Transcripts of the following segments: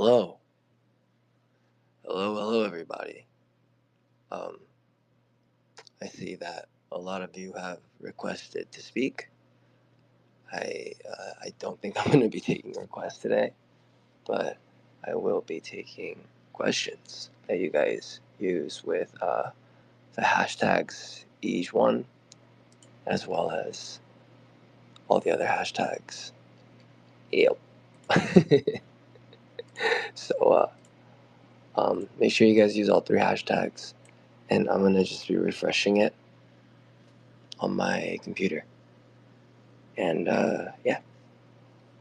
Hello. Hello, everybody. Um, I see that a lot of you have requested to speak. I don't think I'm going to be taking requests today, but I will be taking questions that you guys use with the hashtags eaJ1 as well as all the other hashtags. Yep. So make sure you guys use all three hashtags, and I'm going to just be refreshing it on my computer. And yeah,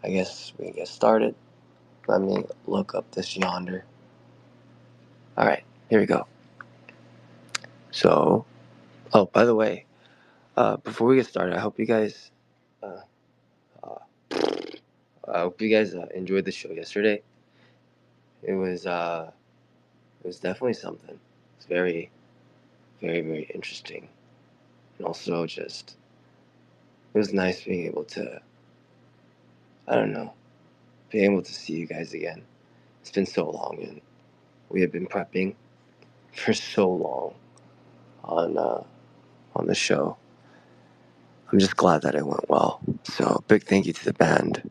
I guess we can get started. Let me look up this yonder. All right, here we go. So, oh, by the way, before we get started, uh, uh, I hope you guys enjoyed the show yesterday. It was definitely something. It's very, very, very interesting, and also just it was nice being able to, I don't know, being able to see you guys again. It's been so long, and we have been prepping for so long on the show. I'm just glad that it went well. So, big thank you to the band.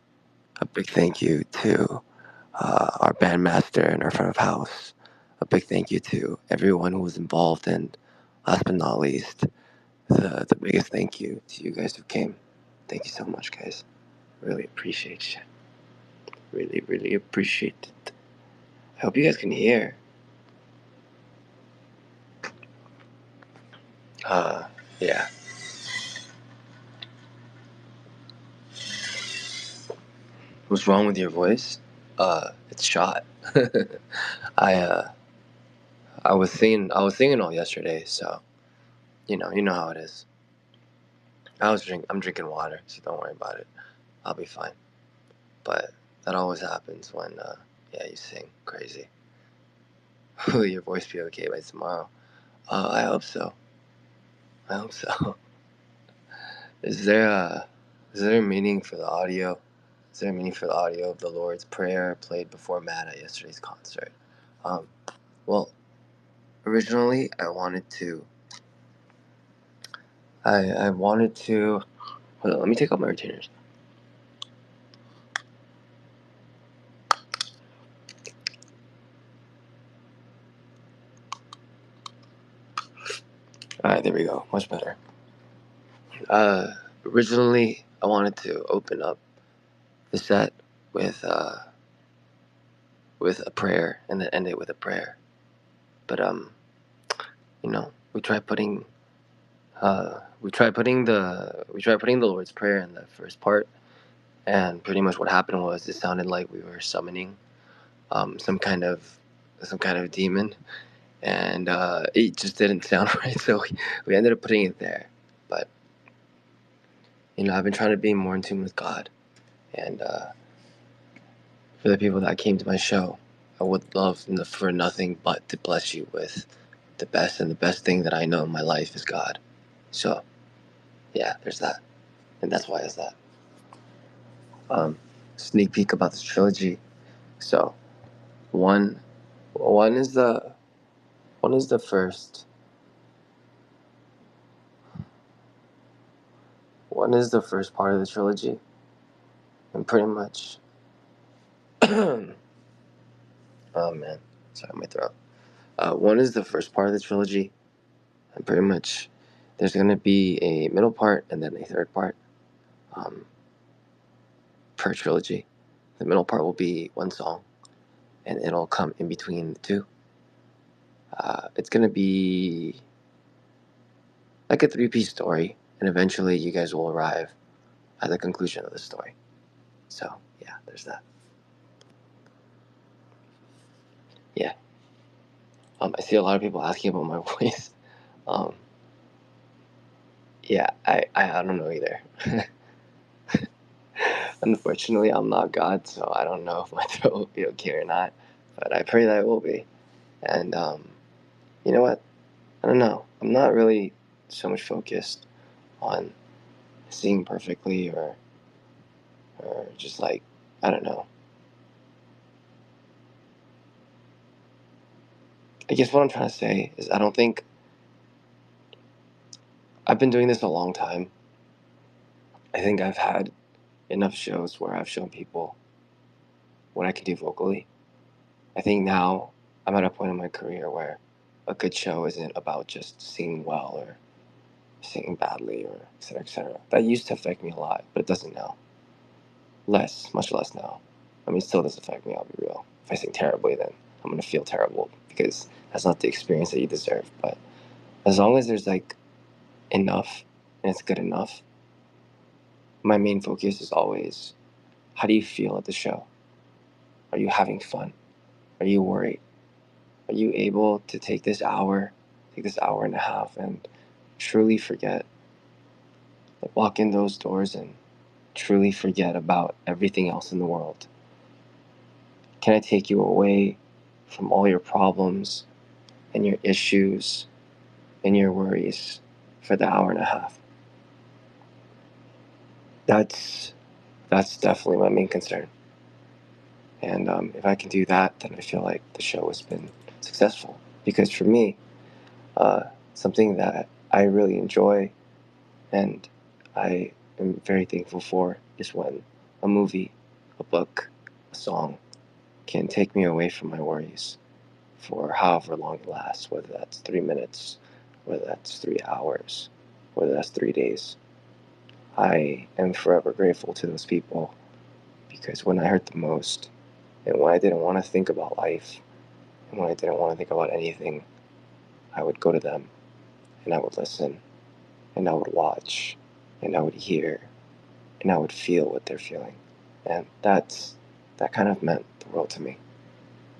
A big thank you to our bandmaster and our front of house. A big thank you to everyone who was involved. And last but not least, the biggest thank you to you guys who came. Thank you so much, guys. Really appreciate you. Really, really appreciate it. I hope you guys can hear. Yeah. What's wrong with your voice? It's shot. I I was singing all yesterday, so you know how it is. I'm drinking water, so don't worry about it. I'll be fine. But that always happens when yeah, you sing crazy. Will your voice be okay by tomorrow? I hope so. I hope so. Is there a is there a meaning for the audio? Is there a meaning for the audio of the Lord's Prayer played before Matt at yesterday's concert? Um, well, originally I wanted to. Hold on, let me take off my retainers. All right, there we go. Much better. Uh, Originally, I wanted to open up the set with a prayer and then end it with a prayer. But we tried putting we tried putting the Lord's Prayer in the first part, and pretty much what happened was it sounded like we were summoning some kind of demon, and it just didn't sound right. So we ended up putting it there. But I've been trying to be more in tune with God, and for the people that came to my show, I would love for nothing but to bless you with the best, and the best thing that I know in my life is God. So, yeah, there's that, and that's why it's that. Um, Sneak peek about this trilogy. So, one, one is the one is the first. One is the first part of the trilogy, and pretty much. Oh man, sorry, my throat. One is the first part of the trilogy, and pretty much there's gonna be a middle part and then a third part. Um, per trilogy. The middle part will be one song, and it'll come in between the two. It's gonna be like a three-piece story, and eventually you guys will arrive at the conclusion of the story. So yeah, there's that. Yeah. I see a lot of people asking about my voice. Um, yeah, I don't know either. Unfortunately, I'm not God, so I don't know if my throat will be okay or not. But I pray that it will be. And you know what? I don't know. I'm not really so much focused on singing perfectly or just like, I don't know. I guess what I'm trying to say is I don't think I've been doing this a long time. I think I've had enough shows where I've shown people what I can do vocally. I think now I'm at a point in my career where a good show isn't about just singing well or singing badly or et cetera, et cetera. That used to affect me a lot, but it doesn't now. Less, much less now. I mean, it still does affect me, I'll be real. If I sing terribly, then I'm going to feel terrible because that's not the experience that you deserve. But as long as there's like enough and it's good enough, my main focus is always how do you feel at the show? Are you having fun? Are you worried? Are you able to take this hour and a half, and truly forget? Like, walk in those doors and truly forget about everything else in the world. Can I take you away from all your problems and your issues and your worries for the hour and a half? That's definitely my main concern. And if I can do that, then I feel like the show has been successful. Because for me, something that I really enjoy and I am very thankful for is when a movie, a book, a song can take me away from my worries for however long it lasts, whether that's 3 minutes, whether that's 3 hours, whether that's 3 days. I am forever grateful to those people because when I hurt the most and when I didn't want to think about life and when I didn't want to think about anything, I would go to them and I would listen and I would watch and I would hear and I would feel what they're feeling. And that kind of meant the world to me.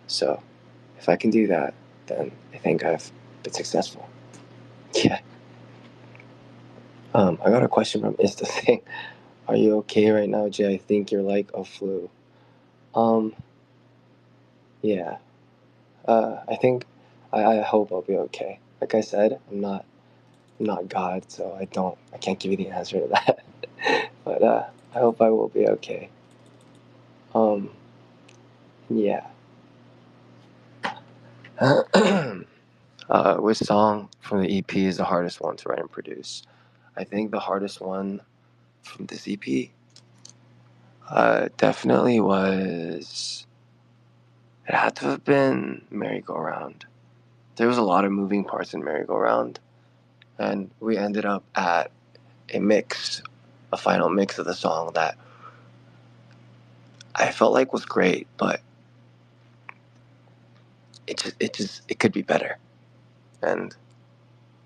So if I can do that, then I think I've been successful. Yeah. I got a question from Ista saying, "Are you okay right now, Jay? I think you're like a flu." Um, yeah. I think I hope I'll be okay. Like I said, I'm not God, so I can't give you the answer to that. But I hope I will be okay. Um, yeah. Which song from the EP is the hardest one to write and produce? I think the hardest one from this EP definitely was. It had to have been Merry Go Round. There was a lot of moving parts in Merry Go Round, and we ended up at a final mix of the song that I felt like was great, but it could be better. And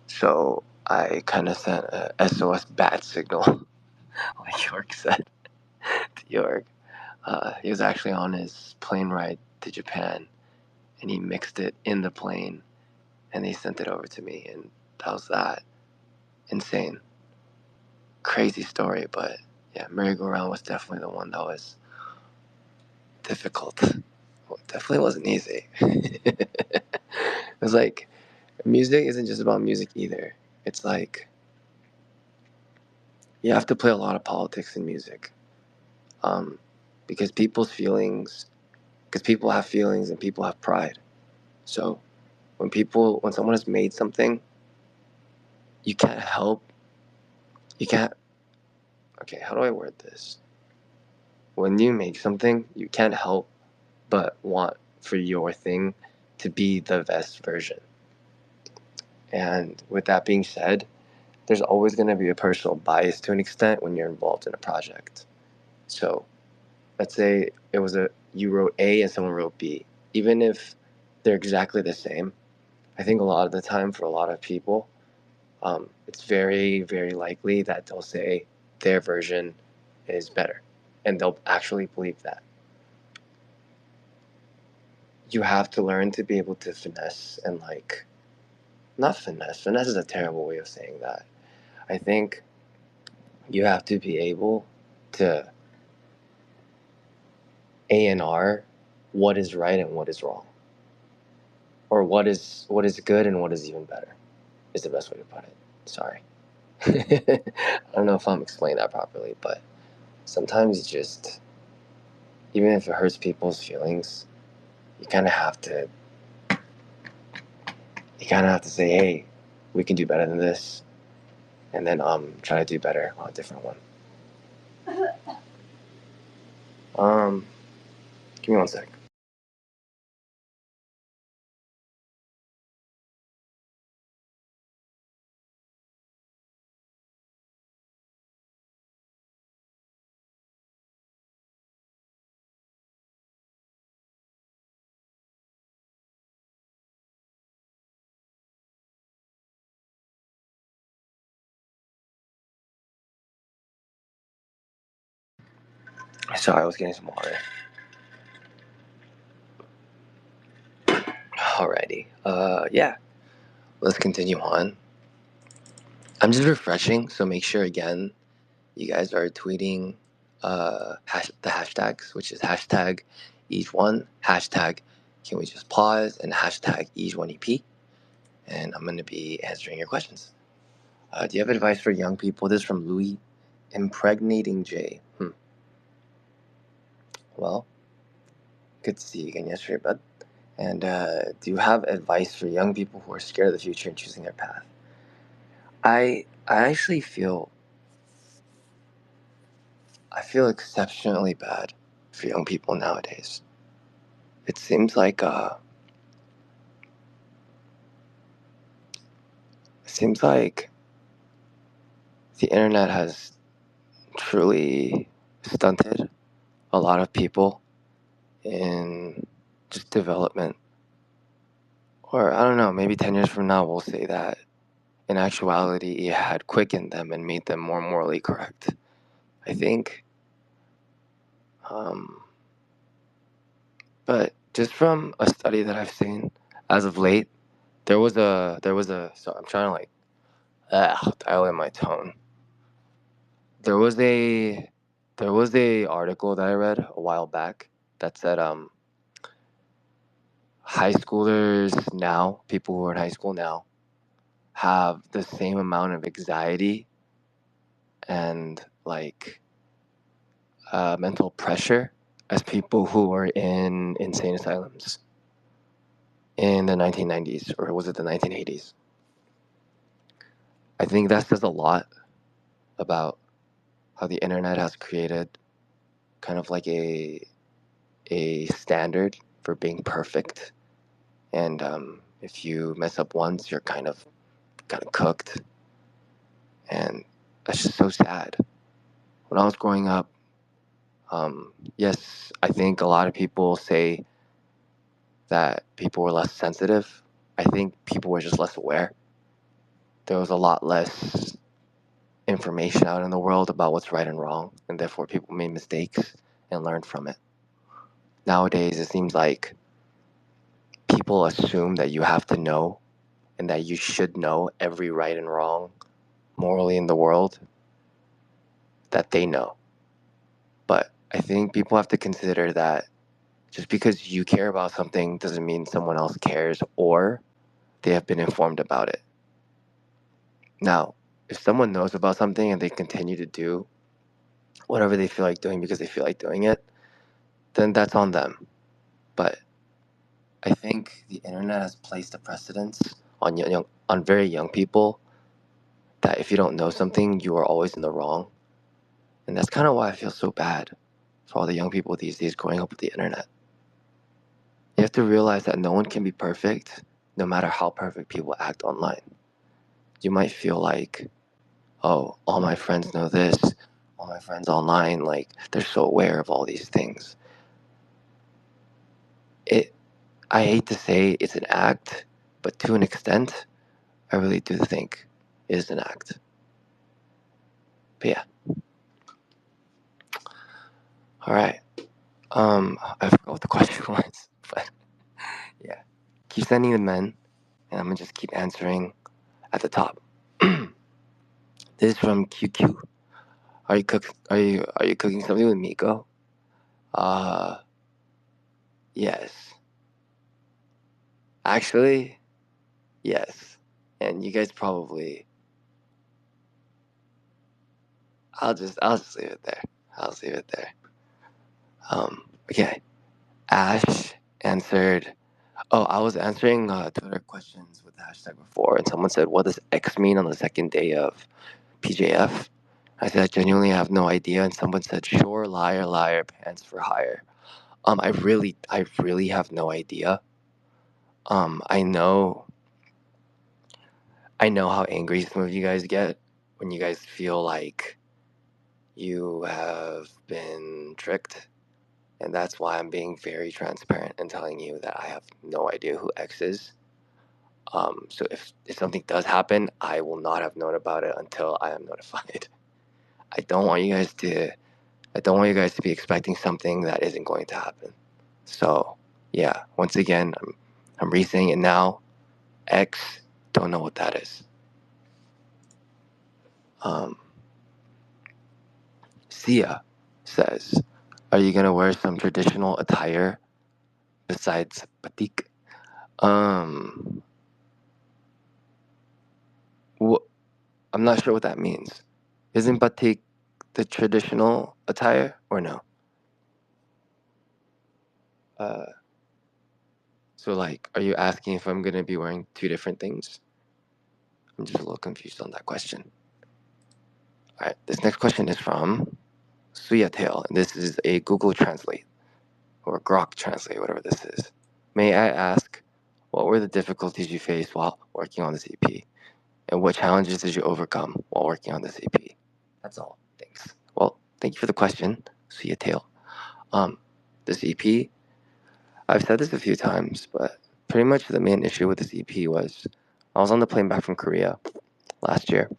so I kind of sent a SOS bat signal, like York said to York. He was actually on his plane ride to Japan, and he mixed it in the plane, and he sent it over to me, and that was that. Insane, crazy story, but yeah, merry-go-round was definitely the one that was difficult. Well, it definitely wasn't easy. It was like music isn't just about music either. It's like you have to play a lot of politics in music, um, because because people have feelings and people have pride. So when someone has made something, you can't help, you can't. Okay, how do I word this? When you make something, you can't help but want for your thing to be the best version. And with that being said, there's always going to be a personal bias to an extent when you're involved in a project. So let's say you wrote A and someone wrote B. Even if they're exactly the same, I think a lot of the time for a lot of people, it's very, very likely that they'll say their version is better. And they'll actually believe that. You have to learn to be able to finesse and like, not finesse. Finesse is a terrible way of saying that. I think you have to be able to A&R what is right and what is wrong, or what is good and what is even better. Is the best way to put it. Sorry, I don't know if I'm explaining that properly, but sometimes you just, even if it hurts people's feelings, you kind of have to you kind of have to say, hey, we can do better than this, and then try to do better on a different one. Give me one sec. Sorry, I was getting some water. Alrighty. Yeah. Let's continue on. I'm just refreshing, so make sure again you guys are tweeting the hashtags, which is hashtag each1, hashtag can we just pause, and hashtag each1EP. And I'm going to be answering your questions. Do you have advice for young people? This is from Louis. Impregnating J. Well, good to see you again yesterday, bud. And do you have advice for young people who are scared of the future and choosing their path? I actually feel exceptionally bad for young people nowadays. It seems like the internet has truly stunted a lot of people in just development. Or I don't know, maybe 10 years from now we'll say that in actuality it had quickened them and made them more morally correct. I think. But just from a study that I've seen as of late, so I'm trying to like dial in my tone. There was a article that I read a while back that said high schoolers now, people who are in high school now, have the same amount of anxiety and like mental pressure as people who are in insane asylums in the 1990s, or was it the 1980s? I think that says a lot about how the internet has created kind of like a standard for being perfect, and if you mess up once, you're kind of cooked, and that's just so sad. When I was growing up, yes, I think a lot of people say that people were less sensitive. I think people were just less aware. There was a lot less information out in the world about what's right and wrong, and therefore people made mistakes and learned from it. Nowadays, it seems like people assume that you have to know and that you should know every right and wrong morally in the world that they know. But I think people have to consider that just because you care about something doesn't mean someone else cares or they have been informed about it. Now, if someone knows about something and they continue to do whatever they feel like doing because they feel like doing it, then that's on them. But I think the internet has placed a precedence on very young people that if you don't know something, you are always in the wrong. And that's kind of why I feel so bad for all the young people these days growing up with the internet. You have to realize that no one can be perfect, no matter how perfect people act online. You might feel like, oh, all my friends know this, all my friends online, like they're so aware of all these things. I hate to say it's an act, but to an extent, I really do think it is an act. But yeah. All right. I forgot what the question was, but yeah. Keep sending them in, and I'm gonna just keep answering at the top. This is from QQ. Are you cooking something with Miko? Uh, yes. Actually, yes. And you guys probably. I'll just leave it there. I'll just leave it there. Okay. Ash answered, Oh, I was answering Twitter questions with the hashtag before, and someone said, "What does X mean on the second day of PJF?" I said, "I genuinely have no idea." And someone said, "Sure, liar, liar, pants for hire." I really have no idea. I know, I know how angry some of you guys get when you guys feel like you have been tricked, and that's why I'm being very transparent and telling you that I have no idea who X is. So if something does happen, I will not have known about it until I am notified. I don't want you guys to I don't want you guys to be expecting something that isn't going to happen. So yeah, once again, I'm re-saying it now. X, don't know what that is. Um, Sia says, "Are you gonna wear some traditional attire besides batik?" Um, wh- I'm not sure what that means. Isn't batik the traditional attire or no? Uh, so like, are you asking if I'm gonna be wearing two different things? I'm just a little confused on that question. All right, this next question is from Suyatail, and this is a Google Translate or Grok Translate, whatever this is. May I ask, what were the difficulties you faced while working on this EP, and what challenges did you overcome while working on this EP? That's all. Thanks. Well, thank you for the question, Suyatail. This EP, I've said this a few times, but pretty much the main issue with this EP was I was on the plane back from Korea last year,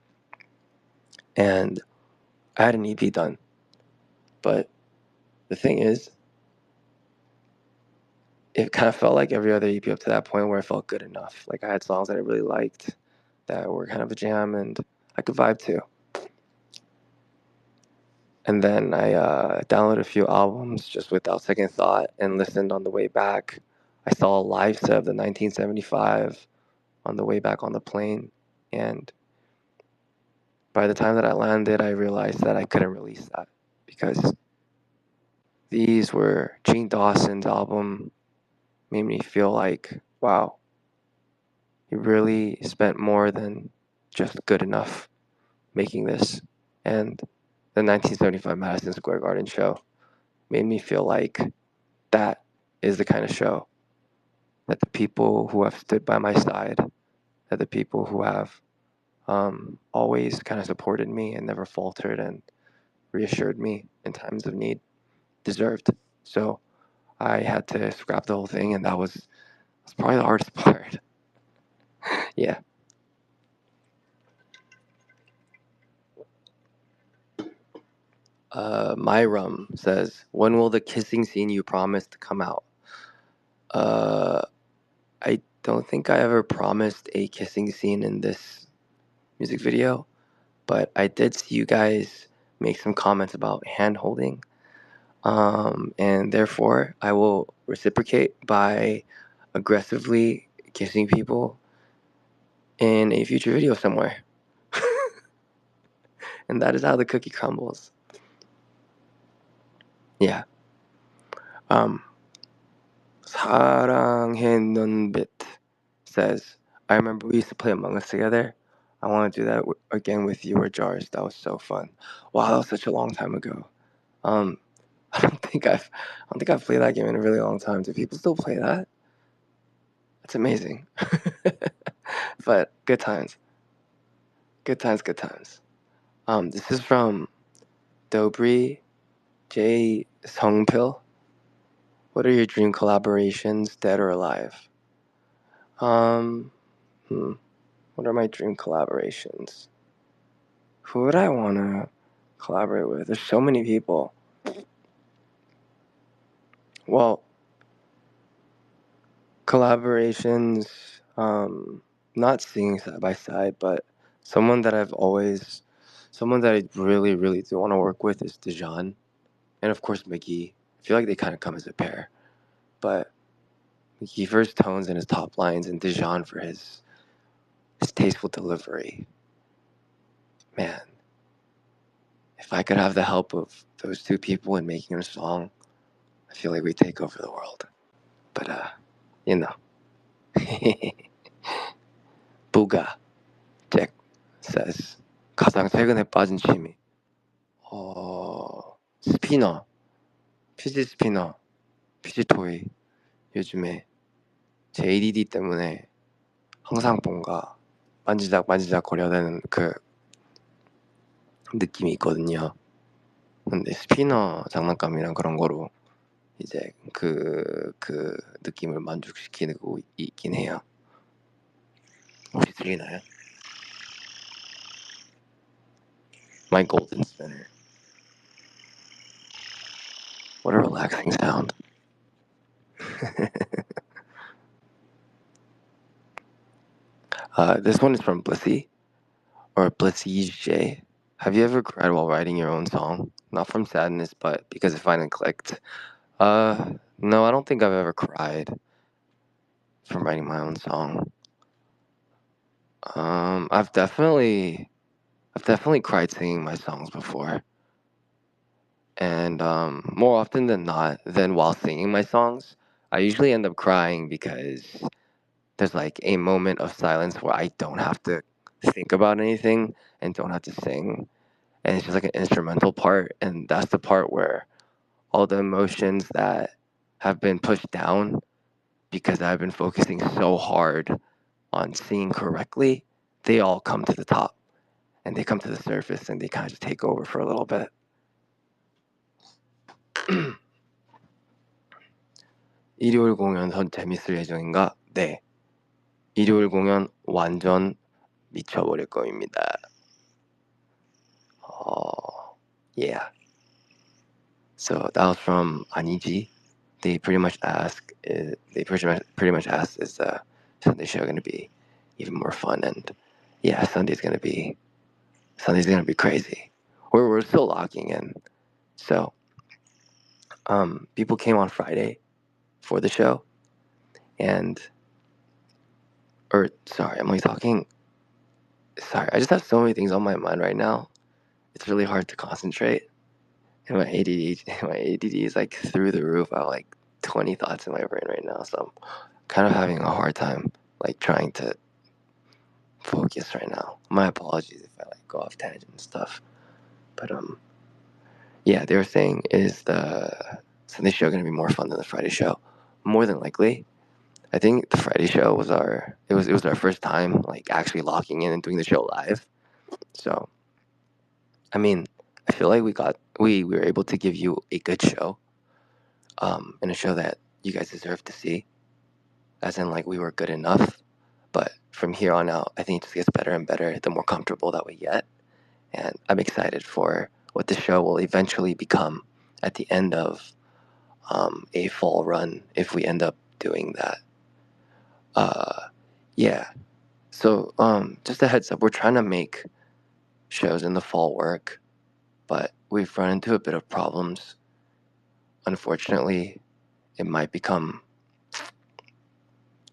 and I had an EP done. But the thing is, it kind of felt like every other EP up to that point where I felt good enough. Like I had songs that I really liked that were kind of a jam and I could vibe to. And then I downloaded a few albums just without second thought and listened on the way back. I saw a live set of the 1975 on the way back on the plane. And by the time that I landed, I realized that I couldn't release that because these were Gene Dawson's album. Made me feel like, wow, he really spent more than just good enough making this. And the 1975 Madison Square Garden show made me feel like that is the kind of show that the people who have stood by my side, that the people who have always kind of supported me and never faltered and reassured me in times of need deserved. So I had to scrap the whole thing, and that's probably the hardest part. Yeah. Myrum says, "When will the kissing scene you promised come out?" Uh, I don't think I ever promised a kissing scene in this music video, but I did see you guys make some comments about hand holding. And therefore, I will reciprocate by aggressively kissing people in a future video somewhere. And that is how the cookie crumbles. Yeah. Um, 사랑했는빛 says, "I remember we used to play Among Us together. I want to do that again with you or Jars. That was so fun." Wow, that was such a long time ago. Um, I don't think I've played that game in a really long time. Do people still play that? That's amazing. But good times, good times, good times. This is from Dobry J Songpil. What are your dream collaborations, dead or alive? Um, what are my dream collaborations? Who would I want to collaborate with? There's so many people. Well, collaborations, not singing side by side, but someone that I really, really do want to work with is Dijon, and of course McGee. I feel like they kind of come as a pair, but McGee for his tones and his top lines, and Dijon for his tasteful delivery. Man, if I could have the help of those two people in making a song, I feel like we take over the world. But you know. Booga Jack says 가장 최근에 빠진 취미. 스피너, 피지 스피너, 피지 토이. 요즘에 제 ADD 때문에 항상 뭔가 만지작 거려야 되는 그 느낌이 있거든요. 근데 스피너 장난감이랑 그런 거로 이제 그 느낌을 만족시키고 있긴 해요. 혹시 들리나요? My golden spinner. What a relaxing sound. This one is from Blissy, or eaJ. Have you ever cried while writing your own song? Not from sadness, but because it finally clicked. No, I don't think I've ever cried from writing my own song. I've definitely cried singing my songs before, and more often than not, than while singing my songs, I usually end up crying because there's like a moment of silence where I don't have to think about anything and don't have to sing, and it's just like an instrumental part, and that's the part where all the emotions that have been pushed down because I've been focusing so hard on singing correctly, they all come to the top and they come to the surface and they kind of just take over for a little bit. 일요일 공연 더 재밌을 예정인가? 네. 일요일 공연 완전 미쳐버릴 거입니다. Yeah. So that was from eaJ. They pretty much asked, is the Sunday show going to be even more fun? And yeah, Sunday's going to be crazy. We're still locking in. So people came on Friday for the show, sorry, I'm only talking. Sorry, I just have so many things on my mind right now. It's really hard to concentrate. And my ADD is like through the roof. I have like 20 thoughts in my brain right now, so I'm kind of having a hard time like trying to focus right now. My apologies if I like go off tangent and stuff. But yeah, they were saying, is the Sunday show going to be more fun than the Friday show? More than likely. I think the Friday show was our first time like actually locking in and doing the show live. So I mean, I feel like we were able to give you a good show, and a show that you guys deserve to see. As in, like, we were good enough. But from here on out, I think it just gets better and better the more comfortable that we get. And I'm excited for what the show will eventually become at the end of a fall run if we end up doing that. Yeah. So just a heads up, we're trying to make shows in the fall work, but we've run into a bit of problems. Unfortunately, it might become,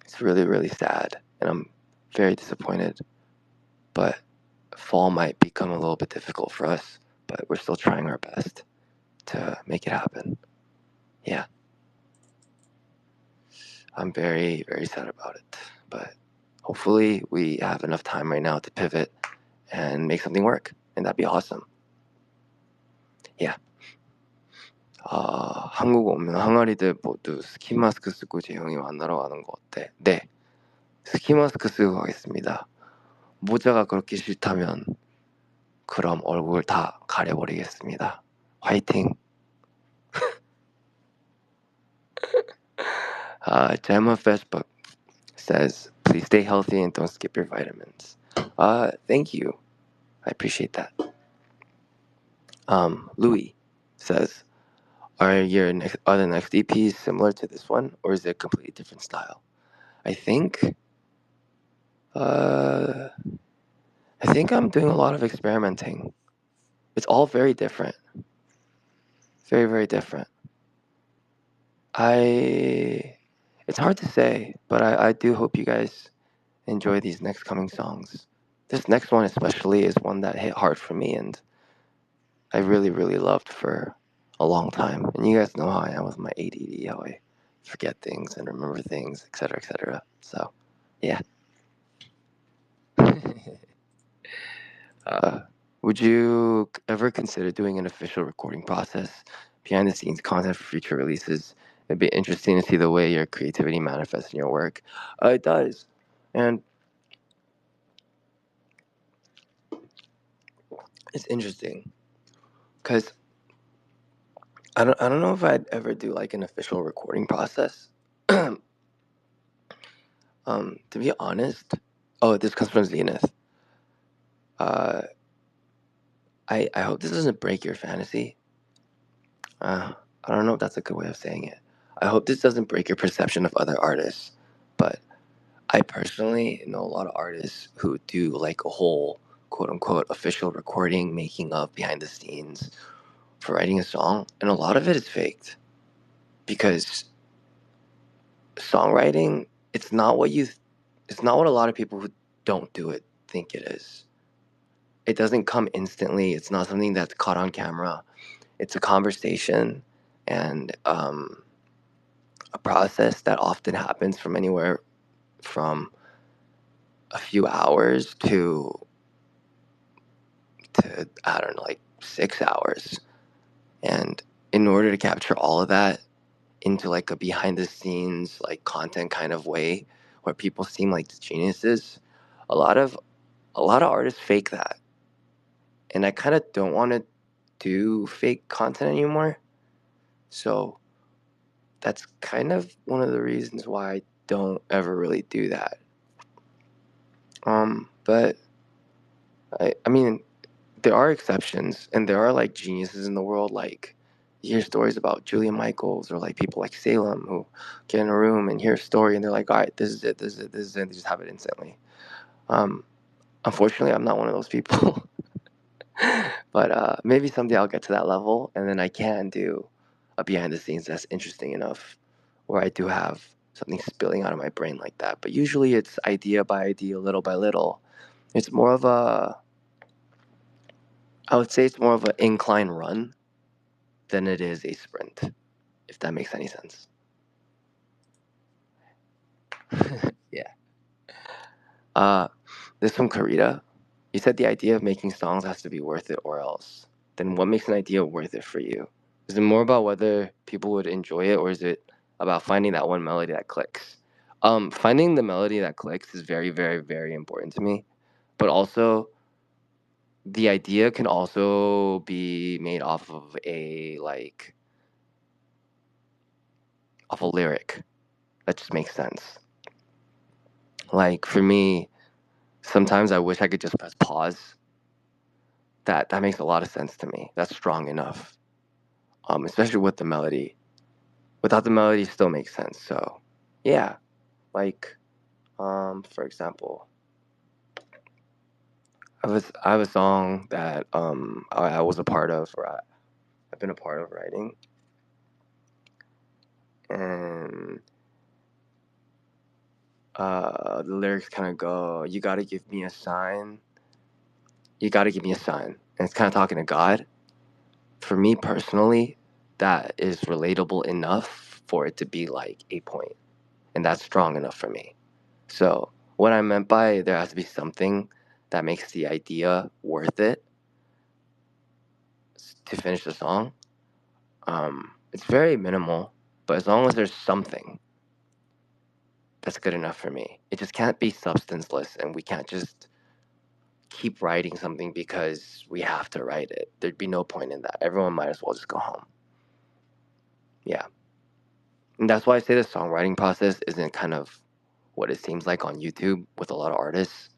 it's really, really sad, and I'm very disappointed. But fall might become a little bit difficult for us, but we're still trying our best to make it happen. Yeah. I'm very, very sad about it, but hopefully we have enough time right now to pivot and make something work, and that'd be awesome. Yeah. 한국 오면 항아리들 모두 스키 마스크 쓰고 재영이 만나러 가는 거 어때? 네. 스키 마스크 쓰고 가겠습니다. 모자가 그렇게 싫다면 그럼 얼굴 다 가려버리겠습니다. 화이팅! Gemma Facebook says, please stay healthy and don't skip your vitamins. Thank you. I appreciate that. Louis says, are the next EPs similar to this one, or is it a completely different style? I think I'm doing a lot of experimenting. It's all very different. Very, very different. It's hard to say, but I do hope you guys enjoy these next coming songs. This next one especially is one that hit hard for me, and I really, really loved for a long time. And you guys know how I am with my ADD, how I forget things and remember things, etc., etc. So, yeah. uh, would you ever consider doing an official recording process, behind the scenes content for future releases? It'd be interesting to see the way your creativity manifests in your work. It does, and it's interesting because I don't know if I'd ever do like an official recording process. To be honest, oh, this comes from Zenith. Uh, I hope this doesn't break your fantasy. I don't know if that's a good way of saying it. I hope this doesn't break your perception of other artists, but I personally know a lot of artists who do like a whole quote unquote official recording, making of behind the scenes for writing a song, and a lot of it is faked because songwriting, it's not what it's not what a lot of people who don't do it think it is. It doesn't come instantly. It's not something that's caught on camera. It's a conversation and a process that often happens from anywhere from a few hours to I don't know, like 6 hours. And in order to capture all of that into like a behind the scenes like content kind of way where people seem like geniuses, a lot of artists fake that. And I kind of don't want to do fake content anymore. So that's kind of one of the reasons why I don't ever really do that. But I mean, there are exceptions, and there are like geniuses in the world. Like you hear stories about Julia Michaels or like people like Salem who get in a room and hear a story, and they're like, "All right, this is it, this is it, this is it," and they just have it instantly. Um, Unfortunately, I'm not one of those people. But maybe someday I'll get to that level, and then I can do a behind the scenes that's interesting enough, where I do have something spilling out of my brain like that. But usually, it's idea by idea, little by little. It's more of a, I would say, it's more of an incline run than it is a sprint, if that makes any sense. Yeah. This from Karita. You said the idea of making songs has to be worth it or else. Then what makes an idea worth it for you? Is it more about whether people would enjoy it, or is it about finding that one melody that clicks? Finding the melody that clicks is very, very, very important to me. But also, the idea can also be made off of off a lyric that just makes sense. Like for me, sometimes I wish I could just press pause. That makes a lot of sense to me. That's strong enough. Especially with the melody. Without the melody, it still makes sense. So, yeah. Like, for example, I have a song that I was a part of, or I've been a part of writing, and the lyrics kind of go, "You gotta give me a sign. You gotta give me a sign," and it's kind of talking to God. For me personally, that is relatable enough for it to be like a point, and that's strong enough for me. So what I meant by there has to be something that makes the idea worth it to finish the song. It's very minimal, but as long as there's something, that's good enough for me. It just can't be substanceless, and we can't just keep writing something because we have to write it. There'd be no point in that. Everyone might as well just go home. Yeah. And that's why I say the songwriting process isn't kind of what it seems like on YouTube with a lot of artists.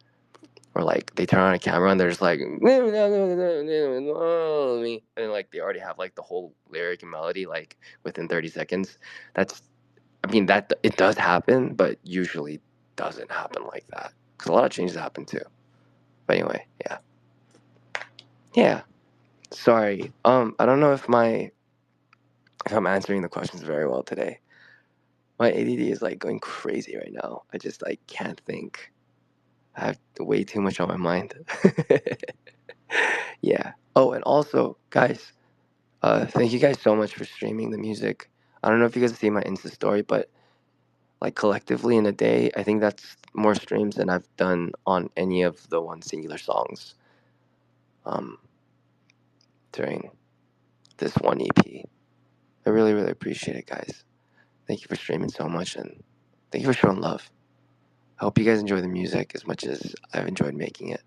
Or like they turn on a camera and they're just like, and like they already have like the whole lyric and melody like within 30 seconds. That's, I mean, that it does happen, but usually doesn't happen like that because a lot of changes happen too. But anyway, yeah, yeah. Sorry, I don't know if I'm answering the questions very well today. My ADD is like going crazy right now. I just like can't think. I have way too much on my mind. Yeah. Oh, and also, guys, thank you guys so much for streaming the music. I don't know if you guys see my Insta story, but like collectively in a day, I think that's more streams than I've done on any of the One Singular songs um, during this one EP. I really, really appreciate it, guys. Thank you for streaming so much, and thank you for showing love. I hope you guys enjoy the music as much as I've enjoyed making it.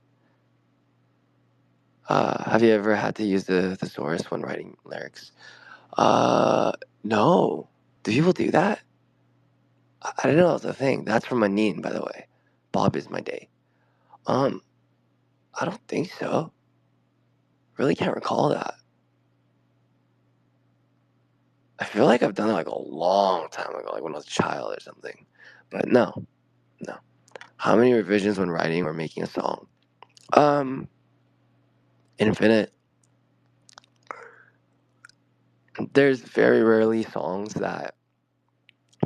Have you ever had to use the thesaurus when writing lyrics? No. Do people do that? I didn't know that was a thing. That's from Anine, by the way. Bob is my day. Um, I don't think so. Really can't recall that. I feel like I've done it like a long time ago, like when I was a child or something. But no. How many revisions when writing or making a song? Infinite. There's very rarely songs that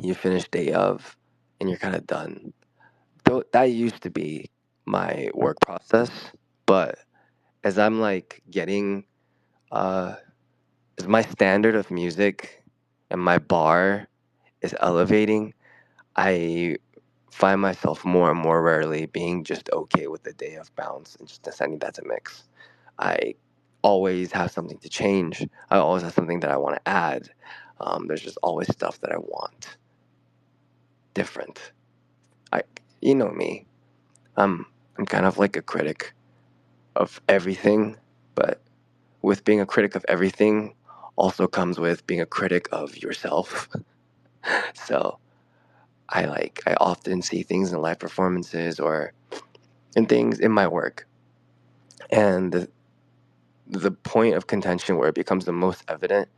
you finish day of and you're kind of done. Though that used to be my work process, but as I'm like getting uh as my standard of music and my bar is elevating, I find myself more and more rarely being just okay with the day of bounce and just deciding that's a mix. I always have something to change. I always have something that I want to add. There's just always stuff that I want different. I, you know me. I'm kind of like a critic of everything, but with being a critic of everything also comes with being a critic of yourself. So I often see things in live performances or in things in my work, and the point of contention where it becomes the most evident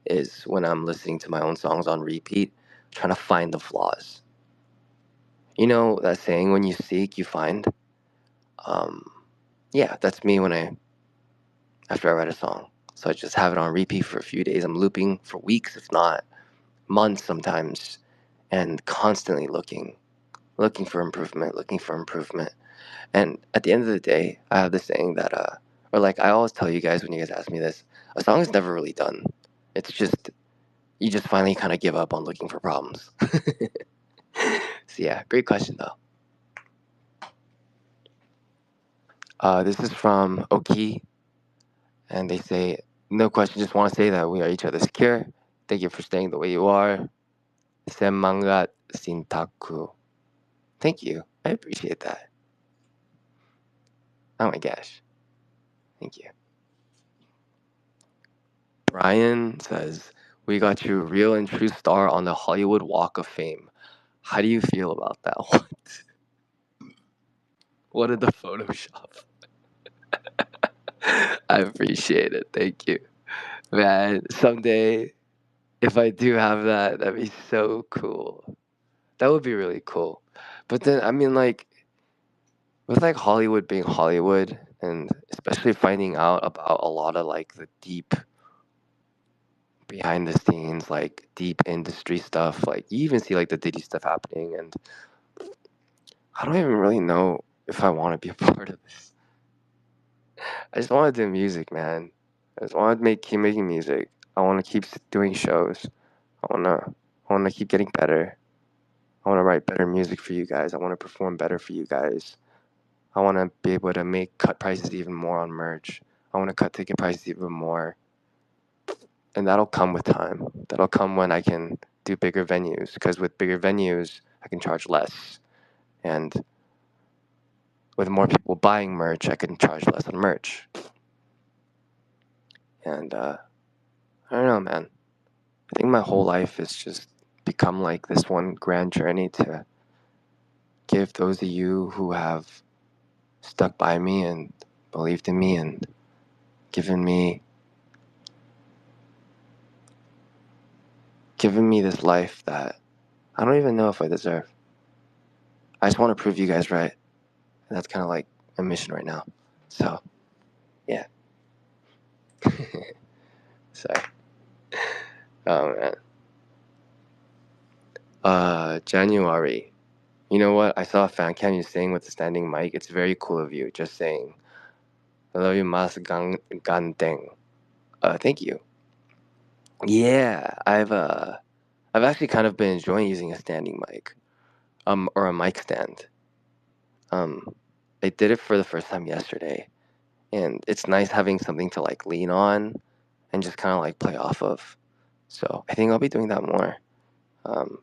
is when I'm listening to my own songs on repeat, trying to find the flaws. You know that saying, when you seek, you find? Um, yeah, that's me after I write a song. So I just have it on repeat for a few days. I'm looping for weeks, if not months sometimes, and constantly looking for improvement, looking for improvement. And at the end of the day, I have this saying that, or like I always tell you guys when you guys ask me this, a song is never really done. It's just, you just finally kind of give up on looking for problems. So yeah, great question though. This is from Oki, and they say, no question, just want to say that we are each other's cure. Thank you for staying the way you are. Senmangat Sintaku. Thank you. I appreciate that. Oh my gosh. Thank you. Brian says, we got you real and true star on the Hollywood Walk of Fame. How do you feel about that? What did the Photoshop? I appreciate it. Thank you. Man, someday, if I do have that, that'd be so cool. That would be really cool. But then, I mean, like, with like Hollywood being Hollywood, and especially finding out about a lot of like the deep behind the scenes, like deep industry stuff, like you even see like the Diddy stuff happening, and I don't even really know if I want to be a part of this. I just want to do music, man. I just want to keep making music. I want to keep doing shows. I want to keep getting better. I want to write better music for you guys. I want to perform better for you guys. I want to be able to cut prices even more on merch. I want to cut ticket prices even more. And that'll come with time. That'll come when I can do bigger venues, because with bigger venues, I can charge less. And with more people buying merch, I can charge less on merch. And I don't know, man. I think my whole life has just become like this one grand journey to give those of you who have stuck by me and believed in me and given me this life that I don't even know if I deserve. I just want to prove you guys right. And that's kind of like my mission right now. So, yeah. Sorry. Oh, man. January. You know what? I saw a fan cam you saying with the standing mic. It's very cool of you. Just saying. I love you, mas ganteng. Thank you. Yeah, I've I've actually kind of been enjoying using a standing mic, or a mic stand. Um, I did it for the first time yesterday, and it's nice having something to like lean on and just kind of like play off of. So I think I'll be doing that more. Um,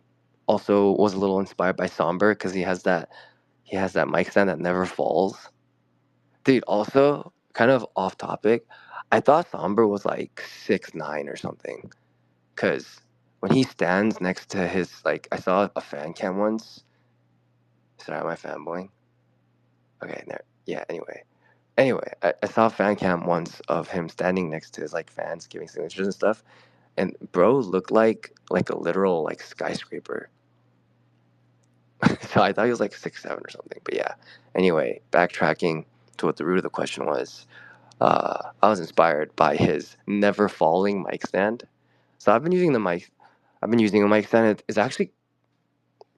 Also was a little inspired by Somber because he has that mic stand that never falls. Dude, also kind of off topic, I thought Somber was like 6'9" or something. Cause when he stands next to his like, I saw a fan cam once. Sorry, am I fanboying? Okay, there. Yeah. Anyway, I saw a fan cam once of him standing next to his like fans giving signatures and stuff, and bro looked like a literal like skyscraper. So I thought he was like 6'7" or something. But yeah. Anyway, backtracking to what the root of the question was. I was inspired by his never falling mic stand. So I've been using the mic. I've been using a mic stand. It's actually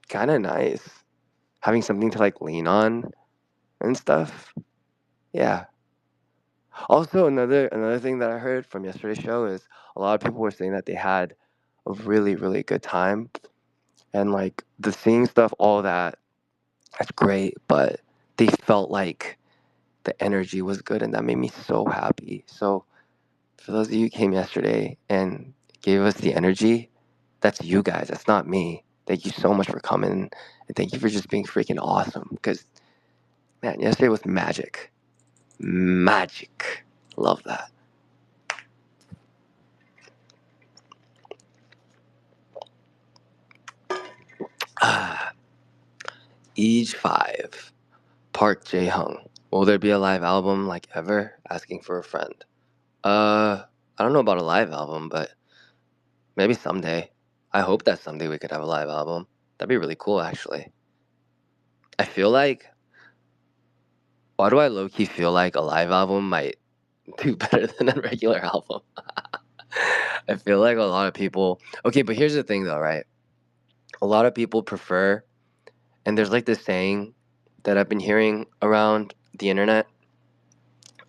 kind of nice having something to like lean on and stuff. Yeah. Also, another thing that I heard from yesterday's show is a lot of people were saying that they had a really really good time, and like the singing stuff, all that, that's great, but they felt like the energy was good, and that made me so happy. So for those of you who came yesterday and gave us the energy, that's you guys. That's not me. Thank you so much for coming, and thank you for just being freaking awesome. Because man, yesterday was magic. Magic. Love that. Ah, eaJ 5. Park Jae Hung. Will there be a live album like ever? Asking for a friend. I don't know about a live album, but maybe someday. I hope that someday we could have a live album. That'd be really cool, actually. I feel like. Why do I low key feel like a live album might do better than a regular album? I feel like a lot of people. Okay, but here's the thing though, right? A lot of people prefer, and there's like this saying that I've been hearing around the internet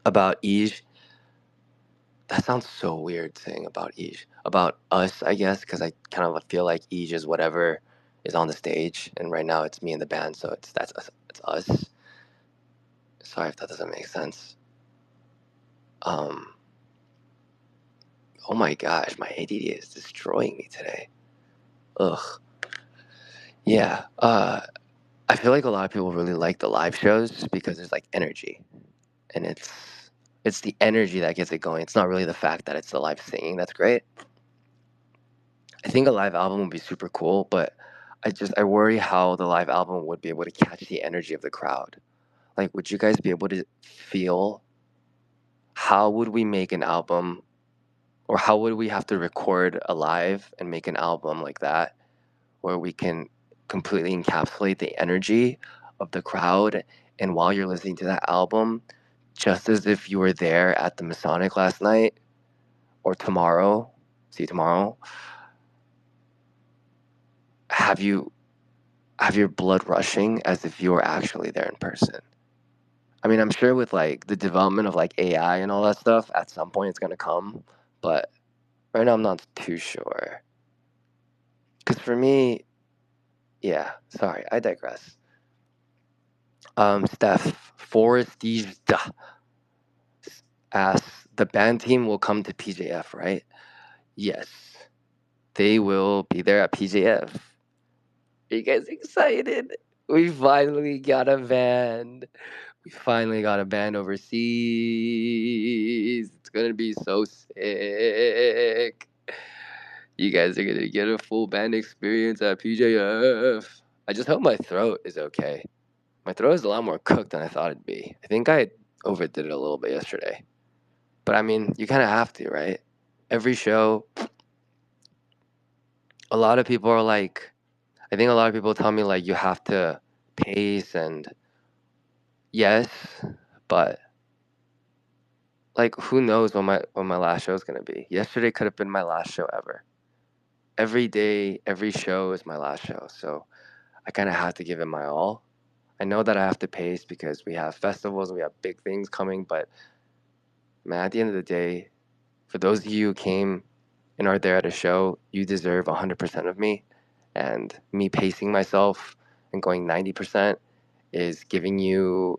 about eaJ. That sounds so weird saying about eaJ. About us, I guess, because I kind of feel like eaJ is whatever is on the stage, and right now it's me and the band, so that's us. It's us. Sorry if that doesn't make sense. Um, oh my gosh, my ADD is destroying me today. Ugh. Yeah. I feel like a lot of people really like the live shows because there's like energy, and it's the energy that gets it going. It's not really the fact that it's the live singing that's great. I think a live album would be super cool, but I worry how the live album would be able to catch the energy of the crowd. Like, would you guys be able to feel how would we make an album, or how would we have to record a live and make an album like that, where we can completely encapsulate the energy of the crowd, and while you're listening to that album, just as if you were there at the Masonic last night or tomorrow, see tomorrow, have you have your blood rushing as if you were actually there in person. I mean, I'm sure with like the development of like AI and all that stuff, at some point it's gonna come, but right now I'm not too sure. Because for me, yeah, sorry, I digress. Steph, Forest asks, the band team will come to PJF, right? Yes, they will be there at PJF. Are you guys excited? We finally got a band. We finally got a band overseas. It's gonna be so sick. You guys are gonna get a full band experience at PJF. I just hope my throat is okay. My throat is a lot more cooked than I thought it'd be. I think I overdid it a little bit yesterday. But I mean, you kind of have to, right? Every show, a lot of people are like, I think a lot of people tell me like you have to pace, and yes, but like who knows when my last show is gonna be. Yesterday could have been my last show ever. Every day, every show is my last show, so I kind of have to give it my all. I know that I have to pace because we have festivals, we have big things coming, but man, at the end of the day, for those of you who came and are there at a show, you deserve 100% of me. And me pacing myself and going 90% is cheating you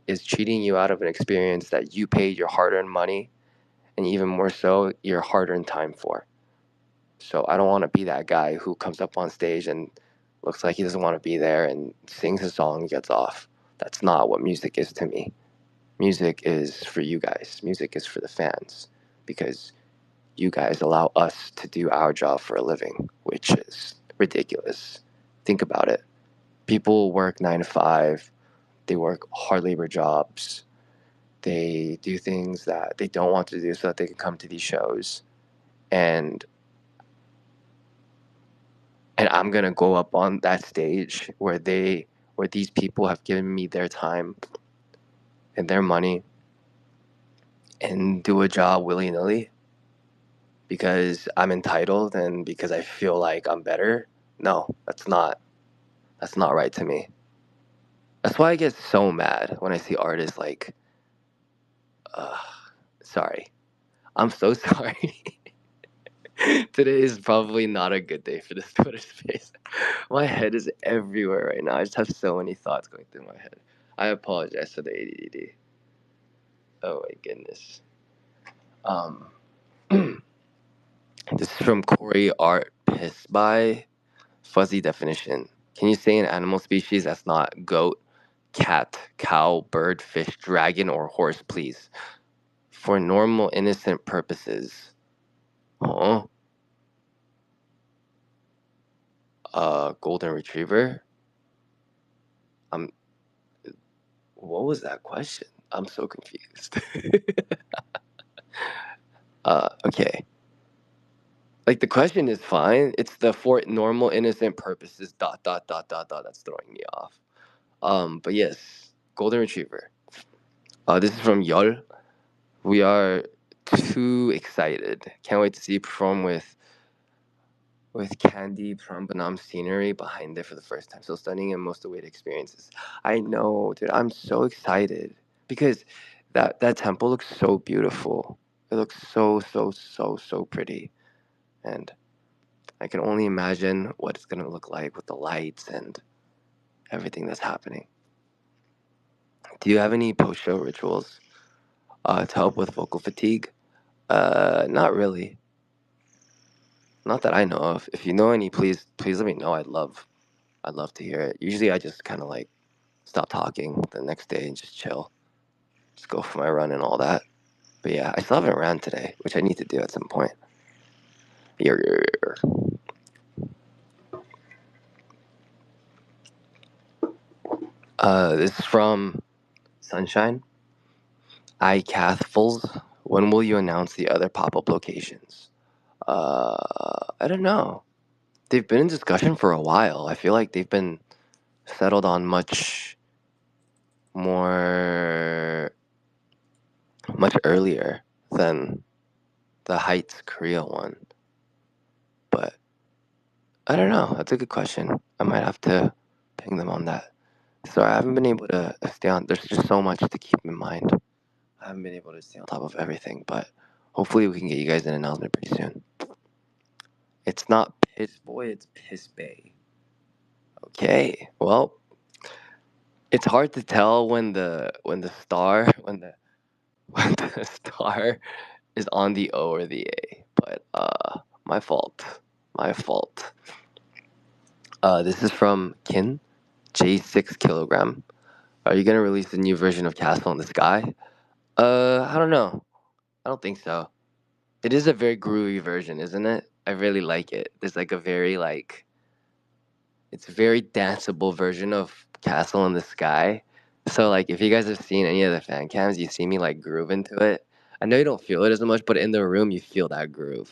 out of an experience that you paid your hard-earned money, and even more so, your hard-earned time for. So I don't want to be that guy who comes up on stage and looks like he doesn't want to be there and sings a song and gets off. That's not what music is to me. Music is for you guys. Music is for the fans, because you guys allow us to do our job for a living, which is ridiculous. Think about it. People work 9 to 5. They work hard labor jobs. They do things that they don't want to do so that they can come to these shows. And I'm gonna go up on that stage where these people have given me their time and their money and do a job willy-nilly because I'm entitled and because I feel like I'm better. No, that's not right to me. That's why I get so mad when I see artists like, uh, sorry. I'm so sorry. Today is probably not a good day for this Twitter space. My head is everywhere right now. I just have so many thoughts going through my head. I apologize for the ADD. Oh my goodness. Um, this is from Corey Art Piss by Fuzzy Definition. Can you say an animal species that's not goat, cat, cow, bird, fish, dragon, or horse, please? For normal, innocent purposes. Oh, golden retriever? Um, what was that question? I'm so confused. Okay. Like the question is fine. It's the for normal, innocent purposes, dot, dot, dot, dot, dot, that's throwing me off. But yes, golden retriever. This is from Yol. We are too excited. Can't wait to see you perform with Candy Prambanam scenery behind it for the first time. So stunning and most awaited experiences. I know, dude. I'm so excited because that temple looks so beautiful. It looks so pretty, and I can only imagine what it's gonna look like with the lights and everything that's happening. Do you have any post-show rituals to help with vocal fatigue? Not really. Not that I know of. If you know any, please let me know. I'd love to hear it. Usually I just kind of like stop talking the next day and just chill. Just go for my run and all that. But yeah, I still haven't ran today, which I need to do at some point. This is from Sunshine. iCathfuls. When will you announce the other pop-up locations? I don't know. They've been in discussion for a while. I feel like they've been settled on more much earlier than the Heights Korea one. But I don't know. That's a good question. I might have to ping them on that. Sorry, I haven't been able to stay on. There's just so much to keep in mind. I haven't been able to stay on top of everything, but hopefully we can get you guys an announcement pretty soon. It's not Piss Boy, it's Piss Bay. Okay, well, it's hard to tell when the star when the star is on the O or the A, but my fault. My fault. This is from Kin, J6 kilogram. Are you gonna release a new version of Castle in the Sky? I don't know. I don't think so. It is a very groovy version, isn't it? I really like it. There's like a very like it's a very danceable version of Castle in the Sky. So like if you guys have seen any of the fan cams, you see me like groove into it. I know you don't feel it as much, but in the room you feel that groove.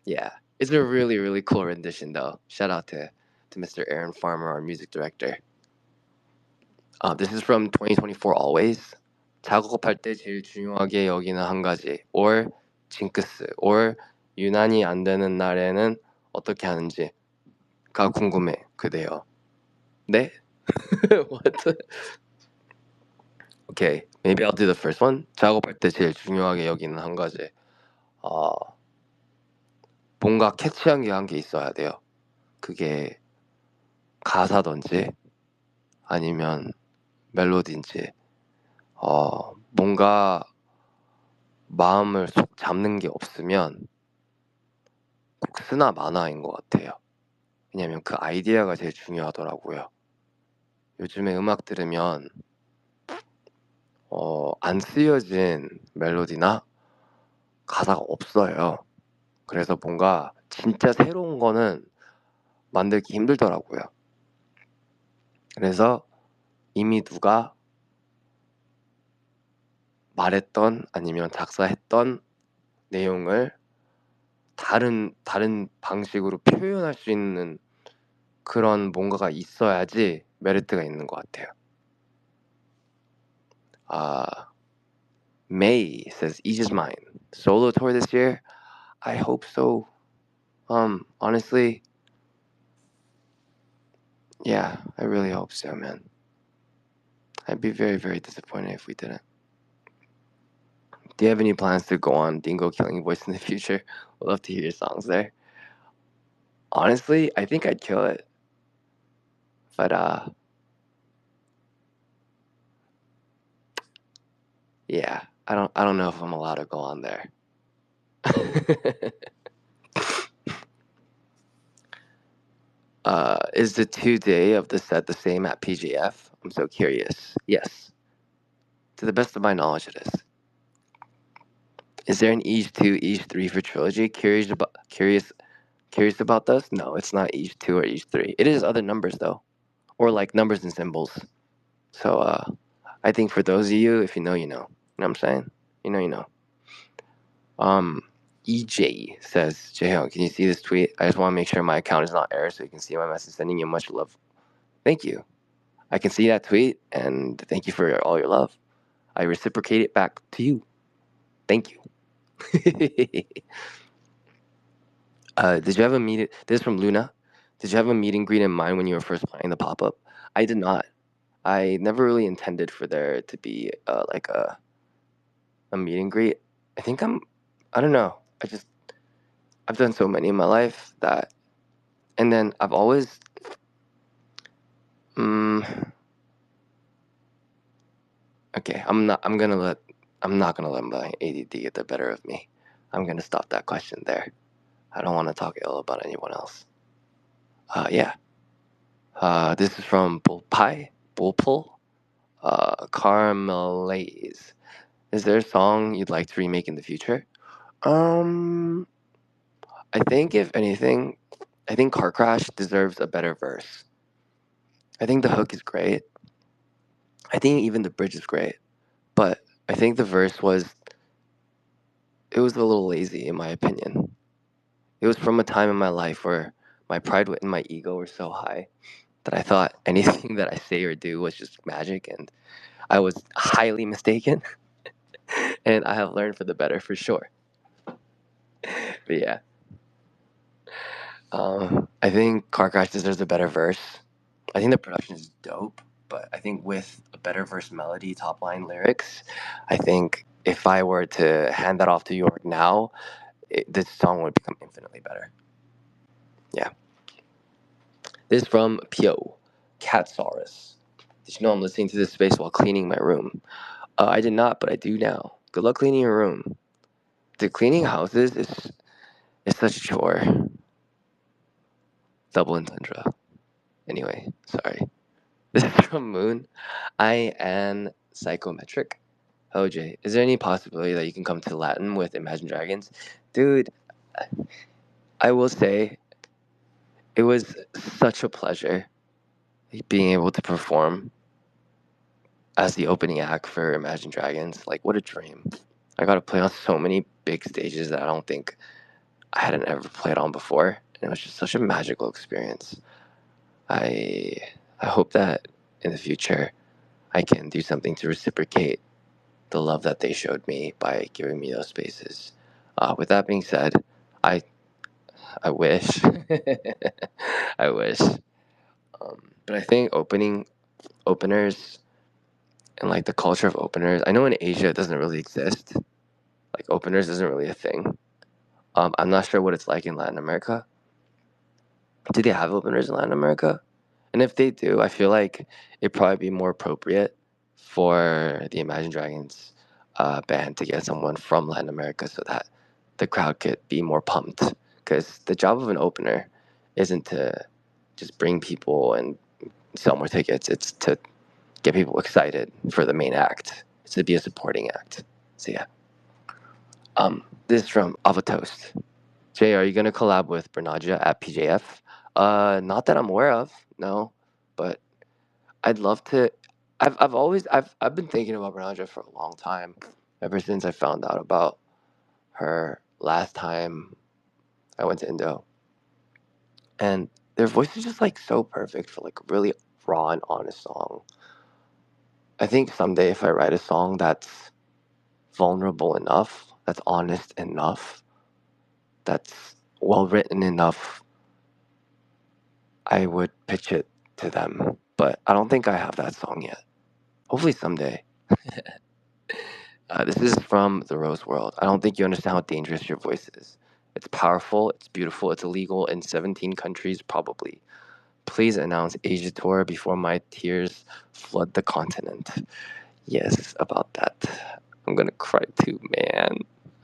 Yeah. It's a really, really cool rendition though. Shout out to Mr. Aaron Farmer, our music director. This is from 2024 Always. 작업할 때 제일 중요하게 여기는 한 가지. or 징크스. or 유난히 안 되는 날에는 어떻게 하는지가 궁금해. 그대요. 네? What? Okay, maybe I'll do the first one. 작업할 때 제일 중요하게 여기는 한 가지. 어, 뭔가 캐치한 게 있어야 돼요. 그게 가사든지 아니면 멜로디인지 뭔가 마음을 쏙 잡는 게 없으면 곡스나 만화인 것 같아요. 왜냐면 그 아이디어가 제일 중요하더라고요. 요즘에 음악 들으면 안 쓰여진 멜로디나 가사가 없어요. 그래서 뭔가 진짜 새로운 거는 만들기 힘들더라고요. 그래서 이미 누가 말했던 아니면 작사했던 내용을 다른 방식으로 표현할 수 있는 그런 뭔가가 있어야지 메리트가 있는 것 같아요. May says eaJ's mine. Solo tour this year? I hope so. Honestly, yeah, I really hope so, man. I'd be very, very disappointed if we didn't. Do you have any plans to go on Dingo Killing Voice in the future? I'd love to hear your songs there. Honestly, I think I'd kill it. But yeah, I don't know if I'm allowed to go on there. Is the 2-day of the set the same at PGF? I'm so curious. Yes. To the best of my knowledge, it is. Is there an eaJ 2, eaJ 3 for trilogy? Curious about those? No, it's not eaJ 2 or eaJ 3. It is other numbers though, or like numbers and symbols. So I think for those of you, if you know, you know. You know what I'm saying? You know. eaJ says, Jaehyung, can you see this tweet? I just want to make sure my account is not error so you can see my message. Sending you much love. Thank you. I can see that tweet, and thank you for all your love. I reciprocate it back to you. Thank you. Did you have a meet? This is from Luna. Did you have a meet and greet in mind when you were first playing the pop-up? I did not. I never really intended for there to be like a meet and greet. I don't know. I've done so many in my life that, and then I've always, okay, I'm not gonna let my ADD get the better of me. I'm gonna stop that question there. I don't want to talk ill about anyone else. Yeah. This is from Bullpull, Carmelaise. Is there a song you'd like to remake in the future? I think if anything, I think Car Crash deserves a better verse. I think the hook is great. I think even the bridge is great. But I think the verse was a little lazy in my opinion. It was from a time in my life where my pride and my ego were so high that I thought anything that I say or do was just magic, and I was highly mistaken. And I have learned for the better for sure. But yeah. I think Car Crash deserves a better verse. I think the production is dope, but I think with a better verse melody, top line lyrics, I think if I were to hand that off to York now, this song would become infinitely better. Yeah. This is from Pio, Catsaurus. Did you know I'm listening to this space while cleaning my room? I did not, but I do now. Good luck cleaning your room. The cleaning houses is such a chore. Double entendre. Anyway, sorry. This is from Moon. I am psychometric. OJ, is there any possibility that you can come to Latin with Imagine Dragons? Dude, I will say it was such a pleasure being able to perform as the opening act for Imagine Dragons. Like, what a dream. I got to play on so many big stages that I don't think I hadn't ever played on before. And it was just such a magical experience. I hope that in the future I can do something to reciprocate the love that they showed me by giving me those spaces. With that being said, I wish, I wish. But I think openers and like the culture of openers. I know in Asia it doesn't really exist. Like openers isn't really a thing. I'm not sure what it's like in Latin America. Do they have openers in Latin America? And if they do, I feel like it'd probably be more appropriate for the Imagine Dragons band to get someone from Latin America so that the crowd could be more pumped. Because the job of an opener isn't to just bring people and sell more tickets. It's to get people excited for the main act. It's to be a supporting act. So yeah. This is from Avatoast. Jay, are you gonna collab with Bernagia at PJF? Not that I'm aware of, no. But I'd love to. I've been thinking about Bernagia for a long time, ever since I found out about her last time I went to Indo. And their voice is just like so perfect for like a really raw and honest song. I think someday if I write a song that's vulnerable enough, that's honest enough, that's well written enough, I would pitch it to them. But I don't think I have that song yet. Hopefully someday. This is from the Rose World. I don't think you understand how dangerous your voice is. It's powerful, it's beautiful, it's illegal in 17 countries, probably. Please announce Asia tour before my tears flood the continent. Yes, about that. I'm gonna cry too, man.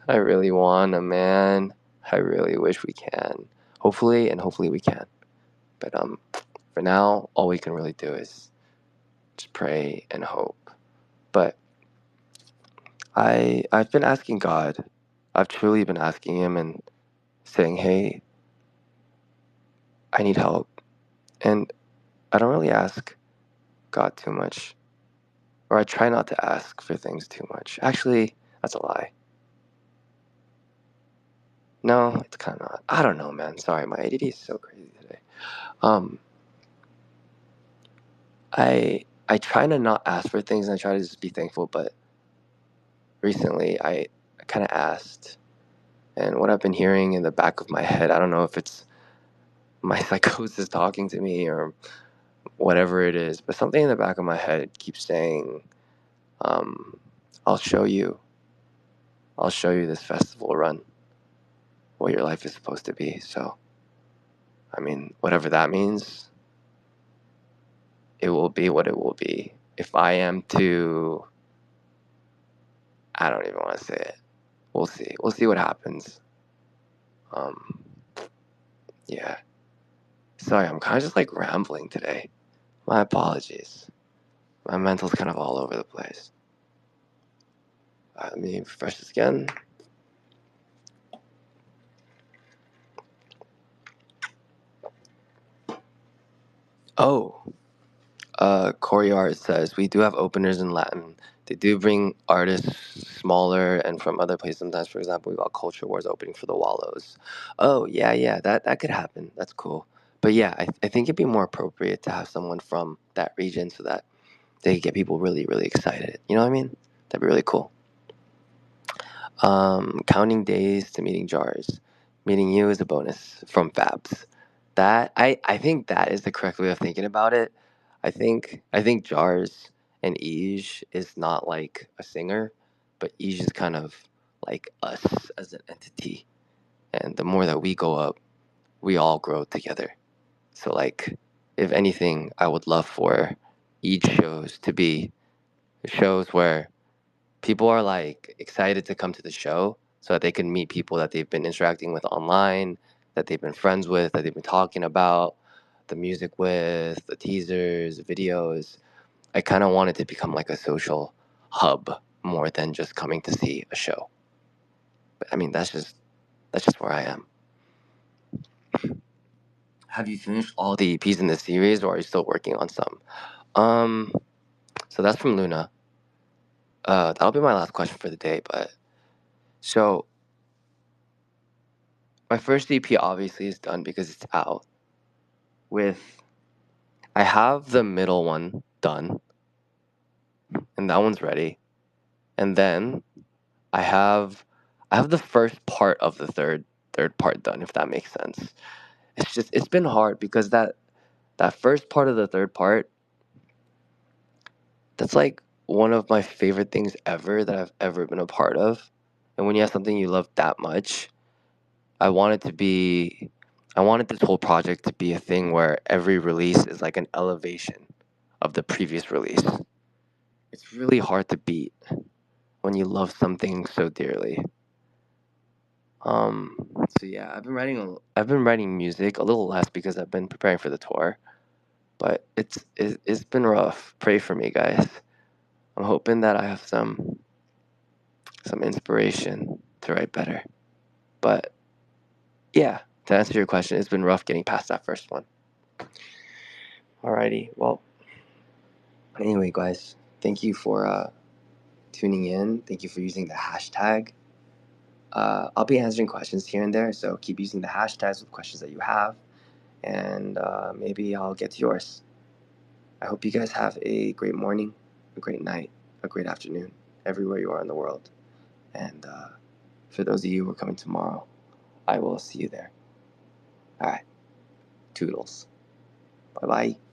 I really wanna, man. I really wish we can. Hopefully, and hopefully we can. But for now, all we can really do is just pray and hope. But I've been asking God. I've truly been asking Him and saying, "Hey, I need help." And I don't really ask God too much, or I try not to ask for things too much. Actually, that's a lie. No, it's kind of not. I don't know, man. Sorry, my ADD is so crazy today. Um, I try to not ask for things and I try to just be thankful. But recently, I kind of asked, and what I've been hearing in the back of my head, I don't know if it's my psychosis talking to me or whatever it is, but something in the back of my head keeps saying, um, "I'll show you. I'll show you this festival run, what your life is supposed to be." So, I mean, whatever that means, it will be what it will be. If I am to, I don't even want to say it. We'll see. We'll see what happens. Um, yeah. Sorry, I'm kind of just like rambling today. My apologies. My mental's kind of all over the place. Let me refresh this again. Oh, Corey Art says we do have openers in Latin. They do bring artists smaller and from other places sometimes. For example, we got Culture Wars opening for the Wallows. Oh yeah, yeah, that could happen. That's cool. But yeah, I think it'd be more appropriate to have someone from that region so that they could get people really really excited. You know what I mean? That'd be really cool. Counting days to meeting jars. Meeting you is a bonus from Fabs. That I think that is the correct way of thinking about it. I think jars and eaJ is not like a singer, but eaJ is kind of like us as an entity. And the more that we go up, we all grow together. So like, if anything, I would love for each shows to be shows where people are like excited to come to the show so that they can meet people that they've been interacting with online, that they've been friends with, that they've been talking about the music with, the teasers, videos. I kind of want it to become like a social hub more than just coming to see a show. But I mean, that's just where I am. Have you finished all the EPs in the series, or are you still working on some? Um, so that's from Luna. That'll be my last question for the day. But so my first EP obviously is done because it's out. With I have the middle one done, and that one's ready. And then I have I have the first part of the third part done, if that makes sense. It's been hard because that first part of the third part, that's like one of my favorite things ever that I've ever been a part of. And when you have something you love that much, I wanted to be I wanted this whole project to be a thing where every release is like an elevation of the previous release. It's really hard to beat when you love something so dearly. Um, so yeah, I've been writing music a little less because I've been preparing for the tour, but it's been rough. Pray for me, guys. I'm hoping that I have some inspiration to write better. But yeah, to answer your question, it's been rough getting past that first one. Alrighty, well, anyway, guys, thank you for tuning in. Thank you for using the hashtag. I'll be answering questions here and there, so keep using the hashtags with questions that you have, and maybe I'll get to yours. I hope you guys have a great morning, a great night, a great afternoon, everywhere you are in the world. And for those of you who are coming tomorrow, I will see you there. All right, toodles. Bye bye.